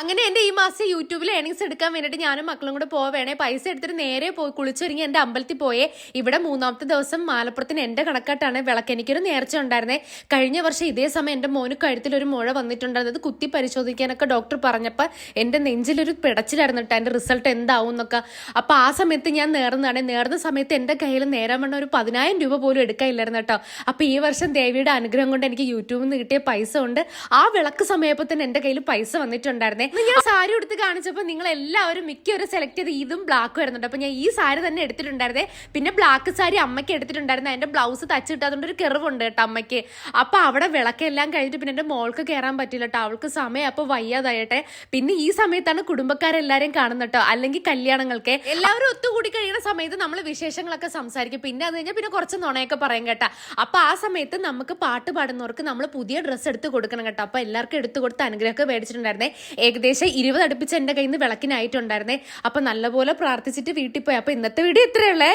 അങ്ങനെ എന്റെ ഈ മാസം യൂട്യൂബിൽ ഏണിങ്സ് എടുക്കാൻ വേണ്ടിയിട്ട് ഞാനും മക്കളും കൂടെ പോവേണേ പൈസ എടുത്തിട്ട് നേരെ പോയി കുളിച്ചൊരുങ്ങി എന്റെ അമ്പലത്തിൽ പോയേ. ഇവിടെ മൂന്നാമത്തെ ദിവസം മാലപ്പുറത്തിന് എന്റെ കണക്കായിട്ടാണ് വിളക്ക്. എനിക്കൊരു നേർച്ച ഉണ്ടായിരുന്നേ. കഴിഞ്ഞ വർഷം ഇതേ സമയം എന്റെ മോന് കഴുത്തിൽ ഒരു മുഴ വന്നിട്ടുണ്ടായിരുന്നത് കുത്തി പരിശോധിക്കാനൊക്കെ ഡോക്ടർ പറഞ്ഞപ്പോൾ എന്റെ നെഞ്ചിലൊരു പിടച്ചിലായിരുന്നു കേട്ടോ എന്റെ റിസൾട്ട് എന്താവും എന്നൊക്കെ. അപ്പൊ ആ സമയത്ത് ഞാൻ നേർന്ന സമയത്ത് എന്റെ കയ്യിൽ നേരാൻ വേണ്ട ഒരു 10,000 രൂപ പോലും എടുക്കാനില്ലായിരുന്നു കേട്ടോ. അപ്പൊ ഈ വർഷം ദേവിയുടെ അനുഗ്രഹം കൊണ്ട് എനിക്ക് യൂട്യൂബിൽ നിന്ന് കിട്ടിയ പൈസ കൊണ്ട് ആ വിളക്ക് സമയപ്പോൾ തന്നെ എന്റെ കയ്യിൽ പൈസ വന്നിട്ടുണ്ടായിരുന്നേ. ഞാൻ സാരി എടുത്ത് കാണിച്ചപ്പോൾ നിങ്ങൾ എല്ലാവരും മിക്കവരും സെലക്ട് ചെയ്ത് ഇതും ബ്ലാക്ക് വരുന്നുണ്ട്. അപ്പൊ ഞാൻ ഈ സാരി തന്നെ എടുത്തിട്ടുണ്ടായിരുന്നേ. പിന്നെ ബ്ലാക്ക് സാരി അമ്മയ്ക്ക് എടുത്തിട്ടുണ്ടായിരുന്നു. അതിന്റെ ബ്ലൗസ് തച്ച് കിട്ടാതുകൊണ്ട് ഒരു കിറവുണ്ട് കേട്ടോ അമ്മയ്ക്ക്. അപ്പൊ അവിടെ വിളക്കെല്ലാം കഴിഞ്ഞിട്ട് പിന്നെ എന്റെ മോൾക്ക് കയറാൻ പറ്റില്ല കേട്ടോ. അവൾക്ക് സമയം അപ്പൊ വയ്യാതായിട്ടെ. പിന്നെ ഈ സമയത്താണ് കുടുംബക്കാരെല്ലാരും കാണുന്നത് കേട്ടോ. അല്ലെങ്കിൽ കല്യാണങ്ങൾക്ക് എല്ലാവരും ഒത്തുകൂടി കഴിയുന്ന സമയത്ത് നമ്മൾ വിശേഷങ്ങളൊക്കെ സംസാരിക്കും. പിന്നെ അത് കഴിഞ്ഞാൽ പിന്നെ കുറച്ച് നുണയൊക്കെ പറയും കേട്ടോ. അപ്പൊ ആ സമയത്ത് നമുക്ക് പാട്ട് പാടുന്നവർക്ക് നമ്മൾ പുതിയ ഡ്രസ്സ് എടുത്ത് കൊടുക്കണം കേട്ടോ. അപ്പൊ എല്ലാവർക്കും എടുത്തു കൊടുത്ത് അനുഗ്രഹമൊക്കെ മേടിച്ചിട്ടുണ്ടായിരുന്നേ. ഏകദേശം 20 അടുപ്പിച്ച് എന്റെ കയ്യിൽ നിന്ന് വിളക്കിനായിട്ടുണ്ടായിരുന്നേ. അപ്പൊ നല്ലപോലെ പ്രാർത്ഥിച്ചിട്ട് വീട്ടിൽ പോയി. അപ്പൊ ഇന്നത്തെ വീഡിയോ ഇത്രയുള്ളേ.